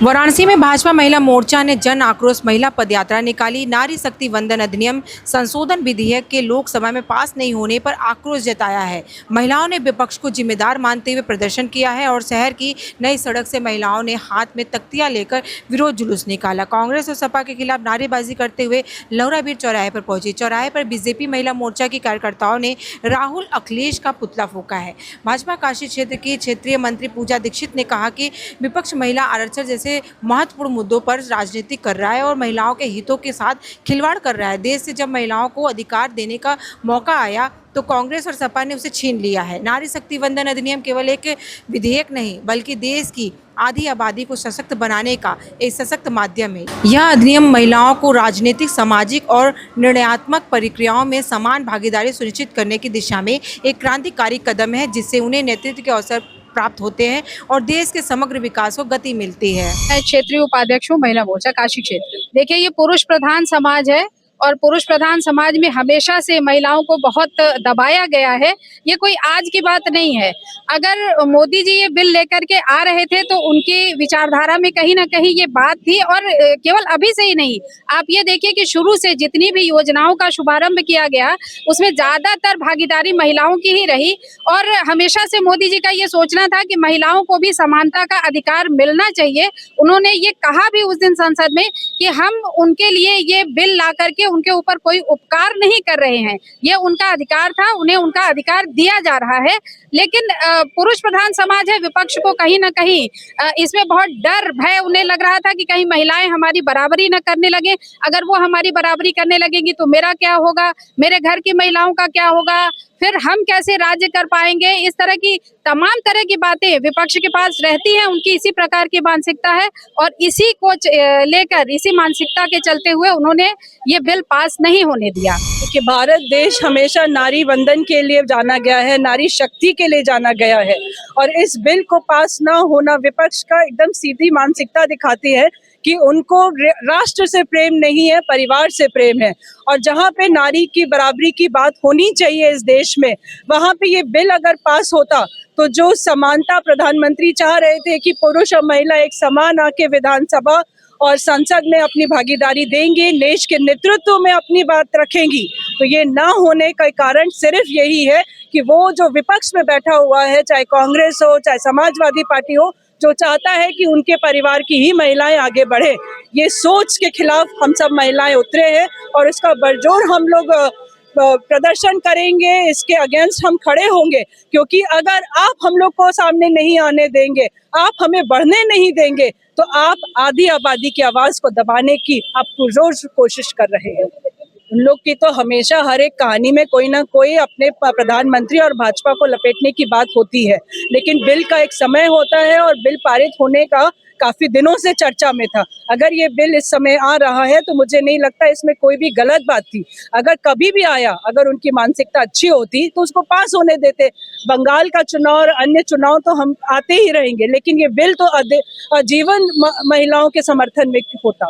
वाराणसी में भाजपा महिला मोर्चा ने जन आक्रोश महिला पदयात्रा निकाली। नारी शक्ति वंदन अधिनियम संशोधन विधेयक के लोकसभा में पास नहीं होने पर आक्रोश जताया है। महिलाओं ने विपक्ष को जिम्मेदार मानते हुए प्रदर्शन किया है और शहर की नई सड़क से महिलाओं ने हाथ में तख्तियां लेकर विरोध जुलूस निकाला। कांग्रेस और सपा के खिलाफ नारेबाजी करते हुए लौराबीर चौराहे पर पहुंची। चौराहे पर बीजेपी महिला मोर्चा की कार्यकर्ताओं ने राहुल अखिलेश का पुतला फूंका है। भाजपा काशी क्षेत्र की क्षेत्रीय मंत्री पूजा दीक्षित ने कहा कि विपक्ष महिला आरक्षण जैसे महत्वपूर्ण मुद्दों पर राजनीति कर रहा है और महिलाओं के हितों के साथ खिलवाड़ कर रहा है। देश से जब महिलाओं को अधिकार देने का मौका आया तो कांग्रेस और सपा ने उसे छीन लिया है। नारी शक्ति वंदन अधिनियम केवल एक विधेयक नहीं बल्कि देश की आधी आबादी को सशक्त बनाने का एक सशक्त माध्यम है। यह अधिनियम महिलाओं को राजनीतिक, सामाजिक और निर्णयात्मक प्रक्रियाओं में समान भागीदारी सुनिश्चित करने की दिशा में एक क्रांतिकारी कदम है, जिससे उन्हें नेतृत्व के अवसर प्राप्त होते हैं और देश के समग्र विकास को गति मिलती है। मैं क्षेत्रीय उपाध्यक्ष हूँ महिला मोर्चा काशी क्षेत्र। देखिए, ये पुरुष प्रधान समाज है और पुरुष प्रधान समाज में हमेशा से महिलाओं को बहुत दबाया गया है। ये कोई आज की बात नहीं है। अगर मोदी जी ये बिल लेकर के आ रहे थे तो उनकी विचारधारा में कहीं ना कहीं ये बात थी, और केवल अभी से ही नहीं, आप ये देखिए कि शुरू से जितनी भी योजनाओं का शुभारंभ किया गया उसमें ज्यादातर भागीदारी महिलाओं की ही रही। और हमेशा से मोदी जी का ये सोचना था कि महिलाओं को भी समानता का अधिकार मिलना चाहिए। उन्होंने ये कहा भी उस दिन संसद में कि हम उनके लिए ये बिल ला करके उनके ऊपर कोई उपकार नहीं कर रहे हैं, ये उनका अधिकार था, उन्हें उनका अधिकार दिया जा रहा है। लेकिन पुरुष प्रधान समाज है, विपक्ष को कहीं ना कहीं इसमें बहुत डर भय उन्हें लग रहा था कि कहीं महिलाएं हमारी बराबरी न करने लगे। अगर वो हमारी बराबरी करने लगेंगी तो मेरा क्या होगा, मेरे घर की महिलाओं का क्या होगा, फिर हम कैसे राज्य कर पाएंगे। इस तरह की तमाम तरह की बातें विपक्ष के पास रहती हैं। उनकी इसी प्रकार की मानसिकता है और इसी को लेकर, इसी मानसिकता के चलते हुए उन्होंने ये बिल पास नहीं होने दिया। कि भारत देश हमेशा नारी वंदन के लिए जाना गया है, नारी शक्ति के लिए जाना गया है, और इस बिल को पास ना होना विपक्ष का एकदम सीधी मानसिकता दिखाती है कि उनको राष्ट्र से प्रेम नहीं है, परिवार से प्रेम है। और जहाँ पे नारी की बराबरी की बात होनी चाहिए इस देश में, वहाँ पे ये बिल अगर पास होता तो जो समानता प्रधानमंत्री चाह रहे थे कि पुरुष और महिला एक समान आके विधानसभा और संसद में अपनी भागीदारी देंगे, देश के नेतृत्व में अपनी बात रखेंगी, तो ये ना होने का कारण सिर्फ यही है कि वो जो विपक्ष में बैठा हुआ है, चाहे कांग्रेस हो चाहे समाजवादी पार्टी हो, जो चाहता है कि उनके परिवार की ही महिलाएं आगे बढ़े। ये सोच के खिलाफ हम सब महिलाएं उतरे हैं और इसका बरजोर हम लोग प्रदर्शन करेंगे, इसके अगेंस्ट हम खड़े होंगे। क्योंकि अगर आप हम लोग को सामने नहीं आने देंगे, आप हमें बढ़ने नहीं देंगे, तो आप आधी आबादी की आवाज को दबाने की आप पुरजोर कोशिश कर रहे हैं। उन लोग की तो हमेशा हर एक कहानी में कोई ना कोई अपने प्रधानमंत्री और भाजपा को लपेटने की बात होती है, लेकिन बिल का एक समय होता है और बिल पारित होने का काफी दिनों से चर्चा में था। अगर ये बिल इस समय आ रहा है तो मुझे नहीं लगता इसमें कोई भी गलत बात थी। अगर कभी भी आया, अगर उनकी मानसिकता अच्छी होती तो उसको पास होने देते। बंगाल का चुनाव और अन्य चुनाव तो हम आते ही रहेंगे, लेकिन ये बिल तो आजीवन महिलाओं के समर्थन में होता।